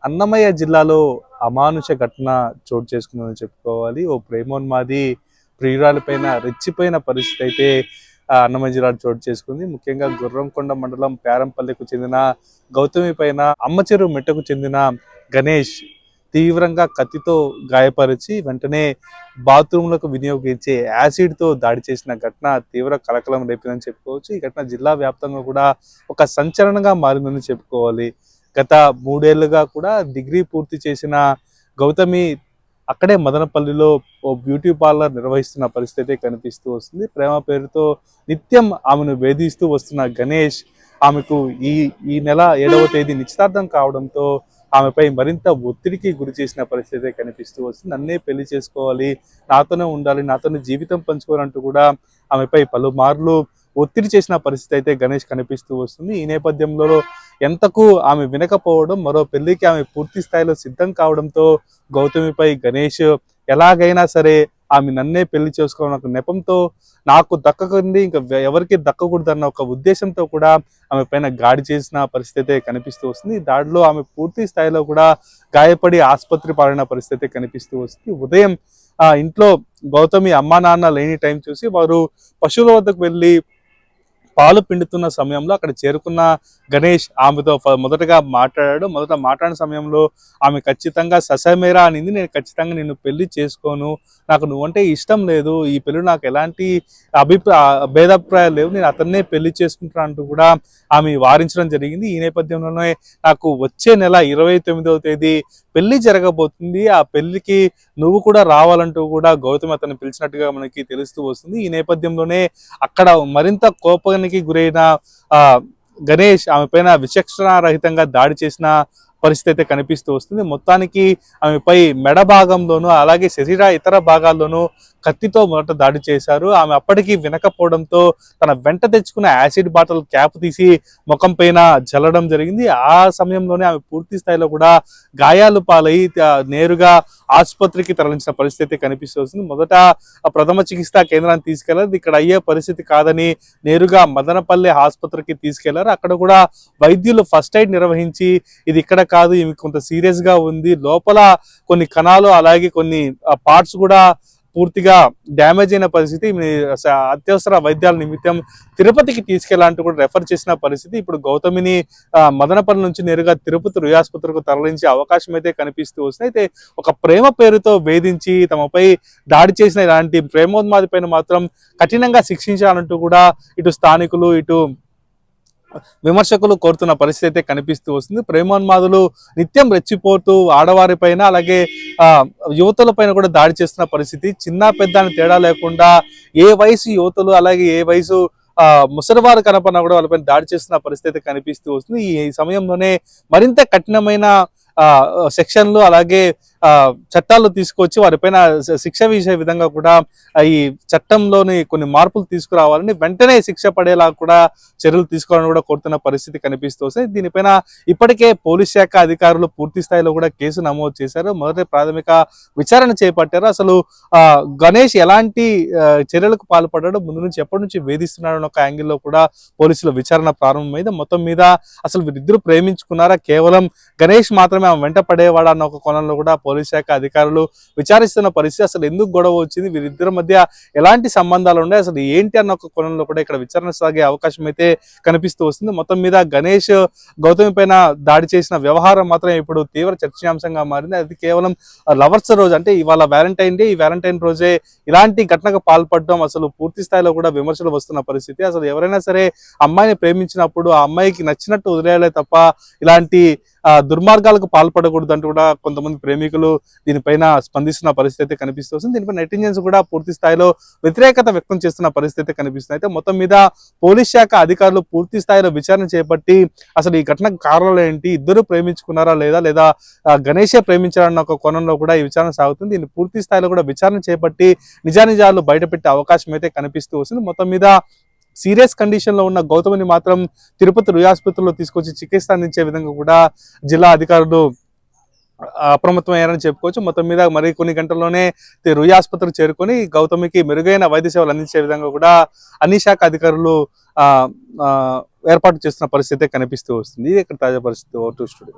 అన్నమయ్య జిల్లాలో అమానుష ఘటన చోటు చేసుకుందని చెప్పుకోవాలి. ఓ ప్రేమోన్మాది ప్రియురాలిపైన రెచ్చిపోయిన పరిస్థితి అయితే అన్నమయ్య జిల్లాలో చోటు చేసుకుంది. ముఖ్యంగా గుర్రంకొండ మండలం పేరంపల్లికు చెందిన గౌతమి పైన అమ్మచెరువు మెట్టకు చెందిన గణేష్ తీవ్రంగా కత్తితో గాయపరిచి వెంటనే బాత్రూంలకు వినియోగించే యాసిడ్తో దాడి చేసిన ఘటన తీవ్ర కలకలం రేపిందని చెప్పుకోవచ్చు. ఈ ఘటన జిల్లా వ్యాప్తంగా కూడా ఒక సంచలనంగా మారిందని చెప్పుకోవాలి. గత 3 ఏళ్లుగా కూడా డిగ్రీ పూర్తి చేసిన గౌతమి అక్కడే మదనపల్లిలో ఓ బ్యూటీ పార్లర్ నిర్వహిస్తున్న పరిస్థితి కనిపిస్తూ వస్తుంది. ప్రేమ పేరుతో నిత్యం ఆమెను వేధిస్తూ వస్తున్న గణేష్ ఆమెకు ఈ ఈ నెల 7వ తేదీ నిశ్చితార్థం కావడంతో ఆమెపై మరింత ఒత్తిడికి గురి చేసిన పరిస్థితి కనిపిస్తూ వస్తుంది. నన్నే పెళ్లి చేసుకోవాలి, నాతోనే ఉండాలి, నాతోనే జీవితం పంచుకోవాలంటూ కూడా ఆమెపై పలుమార్లు ఒత్తిడి చేసిన పరిస్థితి అయితే గణేష్ కనిపిస్తూ వస్తుంది. ఈ నేపథ్యంలో ఎంతకు ఆమె వినకపోవడం, మరో పెళ్లికి ఆమె పూర్తి స్థాయిలో సిద్ధం కావడంతో గౌతమిపై గణేష్ ఎలాగైనా సరే ఆమె నన్నే పెళ్లి చేసుకోవాలన్న నెపంతో నాకు దక్కకుంది ఇంకా ఎవరికి దక్కకూడదన్న ఒక ఉద్దేశంతో కూడా ఆమె పైన గాడి చేసిన పరిస్థితి కనిపిస్తూ వస్తుంది. దాడిలో ఆమె పూర్తి స్థాయిలో కూడా గాయపడి ఆసుపత్రి పాలైన పరిస్థితి కనిపిస్తూ వస్తుంది. ఉదయం ఇంట్లో గౌతమి అమ్మా నాన్న లేని టైం చూసి వారు పశువుల వద్దకు వెళ్ళి పాలు పిండుతున్న సమయంలో అక్కడ చేరుకున్న గణేష్ ఆమెతో మొదట మాట్లాడిన సమయంలో ఆమె ఖచ్చితంగా ససమేరా అనింది. నేను ఖచ్చితంగా నిన్ను పెళ్లి చేసుకోను, నాకు నువ్వంటే ఇష్టం లేదు, ఈ పెళ్లి నాకు ఎలాంటి భేదాభిప్రాయాలు లేవు, నేను అతన్నే పెళ్లి చేసుకుంటున్నా అంటూ కూడా ఆమె వారించడం జరిగింది. ఈ నేపథ్యంలోనే నాకు వచ్చే నెల 29వ తేదీ పెళ్లి జరగబోతుంది, ఆ పెళ్లికి నువ్వు కూడా రావాలంటూ కూడా గౌతమి అతన్ని పిలిచినట్టుగా మనకి తెలుస్తూ వస్తుంది. ఈ నేపథ్యంలోనే అక్కడ మరింత కోపానికి గురైన గణేష్ ఆమె పైన విచక్షణారహితంగా దాడి చేసిన పరిస్థితి అయితే కనిపిస్తూ వస్తుంది. మొత్తానికి ఆమెపై మెడ భాగంలోనూ అలాగే శరీర ఇతర భాగాల్లోనూ కత్తితో మొదట దాడి చేశారు. ఆమె అప్పటికీ వినకపోవడంతో తన వెంట తెచ్చుకున్న యాసిడ్ బాటిల్ క్యాప్ తీసి ముఖం పైన జల్లడం జరిగింది. ఆ సమయంలోనే ఆమె పూర్తి స్థాయిలో కూడా గాయాలు పాలై నేరుగా ఆసుపత్రికి తరలించిన పరిస్థితి కనిపిస్తూ వస్తుంది. మొదట ప్రథమ చికిత్సా కేంద్రాన్ని తీసుకెళ్లారు. ఇక్కడ అయ్యే పరిస్థితి కాదని నేరుగా మదనపల్లి ఆసుపత్రికి తీసుకెళ్లారు. అక్కడ కూడా వైద్యులు ఫస్ట్ ఎయిడ్ నిర్వహించి ఇది ఇక్కడ కాదు, ఈమె కొంత సీరియస్ గా ఉంది, లోపల కొన్ని కణాలు అలాగే కొన్ని పార్ట్స్ కూడా పూర్తిగా డ్యామేజ్ అయిన పరిస్థితి, అత్యవసర వైద్యాల నిమిత్తం తిరుపతికి తీసుకెళ్లాలంటూ కూడా రెఫర్ చేసిన పరిస్థితి. ఇప్పుడు గౌతమిని మదనపల్లి నుంచి నేరుగా తిరుపతి రుయ్ ఆసుపత్రికి తరలించే అవకాశం అయితే కనిపిస్తూ వస్తుంది. అయితే ఒక ప్రేమ పేరుతో వేధించి తమపై దాడి చేసిన ఇలాంటి ప్రేమోన్మాది పైన మాత్రం కఠినంగా శిక్షించాలంటూ కూడా ఇటు స్థానికులు ఇటు విమర్శకులు కోరుతున్న పరిస్థితి అయితే కనిపిస్తూ వస్తుంది. ప్రేమోన్మాదులు నిత్యం రెచ్చిపోతూ ఆడవారి పైన అలాగే యువతుల పైన కూడా దాడి చేస్తున్న పరిస్థితి. చిన్న పెద్ద అని తేడా లేకుండా ఏ వయసు యువతులు అలాగే ఏ వయసు ముసలివారు కనపడినా కూడా వాళ్ళపైన దాడి చేస్తున్న పరిస్థితి కనిపిస్తూ వస్తుంది. ఈ సమయంలోనే మరింత కఠినమైన సెక్షన్లు అలాగే చట్టాలు తీసుకొచ్చి వారిపైన శిక్ష వేసే విధంగా కూడా ఈ చట్టంలోని కొన్ని మార్పులు తీసుకురావాలని, వెంటనే శిక్ష పడేలా కూడా చర్యలు తీసుకోవాలని కూడా కోరుతున్న పరిస్థితి కనిపిస్తూ వస్తుంది. దీనిపైన ఇప్పటికే పోలీస్ శాఖ అధికారులు పూర్తి స్థాయిలో కూడా కేసు నమోదు చేశారు. మొదటి ప్రాథమిక విచారణ చేపట్టారు. అసలు గణేష్ ఎలాంటి చర్యలకు పాల్పడ్డాడో, ముందు నుంచి ఎప్పటి నుంచి వేధిస్తున్నాడో ఒక యాంగిల్లో కూడా పోలీసుల విచారణ ప్రారంభమైంది. మొత్తం మీద అసలు వీరిద్దరు ప్రేమించుకున్నారా, కేవలం గణేష్ మాత్రమే ఆమె వెంట పడేవాడు అన్న ఒక కోణంలో కూడా పోలీస్ శాఖ అధికారులు విచారిస్తున్న పరిస్థితి. అసలు ఎందుకు గొడవ వచ్చింది, వీరిద్దరి మధ్య ఎలాంటి సంబంధాలు ఉన్నాయి, అసలు ఏంటి అన్న ఒక కోణంలో కూడా ఇక్కడ విచారణ సాగే అవకాశం అయితే కనిపిస్తూ వస్తుంది. మొత్తం మీద గణేష్ గౌతమి పైన దాడి చేసిన వ్యవహారం మాత్రం ఇప్పుడు తీవ్ర చర్చనీయాంశంగా మారింది. అది కేవలం లవర్స్ రోజు, అంటే ఇవాళ వ్యాలంటైన్ డే, ఈ వ్యాలంటైన్ రోజే ఇలాంటి ఘటనకు పాల్పడడం అసలు పూర్తి స్థాయిలో కూడా విమర్శలు వస్తున్న పరిస్థితి. అసలు ఎవరైనా సరే అమ్మాయిని ప్రేమించినప్పుడు ఆ అమ్మాయికి నచ్చినట్టు వదిలేయాలే తప్ప ఇలాంటి దుర్మార్గాలకు పాల్పడకూడదు అంటూ కూడా కొంతమంది ప్రేమికులు దీనిపైన స్పందిస్తున్న పరిస్థితి కనిపిస్తూ వస్తుంది. దీనిపై నెటిజన్స్ కూడా పూర్తి స్థాయిలో వ్యతిరేకత వ్యక్తం చేస్తున్న పరిస్థితి కనిపిస్తుంది. అయితే మొత్తం మీద పోలీస్ శాఖ అధికారులు పూర్తి స్థాయిలో విచారణ చేపట్టి అసలు ఈ ఘటనకు కారణాలు ఏంటి, ఇద్దరు ప్రేమించుకున్నారా లేదా గణేషే ప్రేమించారన్న ఒక కోణంలో కూడా ఈ విచారణ సాగుతుంది. దీన్ని పూర్తి స్థాయిలో కూడా విచారణ చేపట్టి నిజానిజాలు బయటపెట్టే అవకాశం అయితే కనిపిస్తూ వస్తుంది. మొత్తం మీద సీరియస్ కండిషన్ లో ఉన్న గౌతమిని మాత్రం తిరుపతి రుయ్ ఆసుపత్రిలో తీసుకొచ్చి చికిత్స అందించే విధంగా కూడా జిల్లా అధికారులు అప్రమత్తమయ్యారని చెప్పుకోవచ్చు. మొత్తం మీద మరి కొన్ని గంటల్లోనే రుయ్ ఆసుపత్రికి చేరుకొని గౌతమికి మెరుగైన వైద్య సేవలు అందించే విధంగా కూడా అన్ని శాఖ అధికారులు ఏర్పాటు చేస్తున్న పరిస్థితి కనిపిస్తూ వస్తుంది. ఇది ఇక్కడ తాజా పరిస్థితి. ఓ2 స్టూడియో.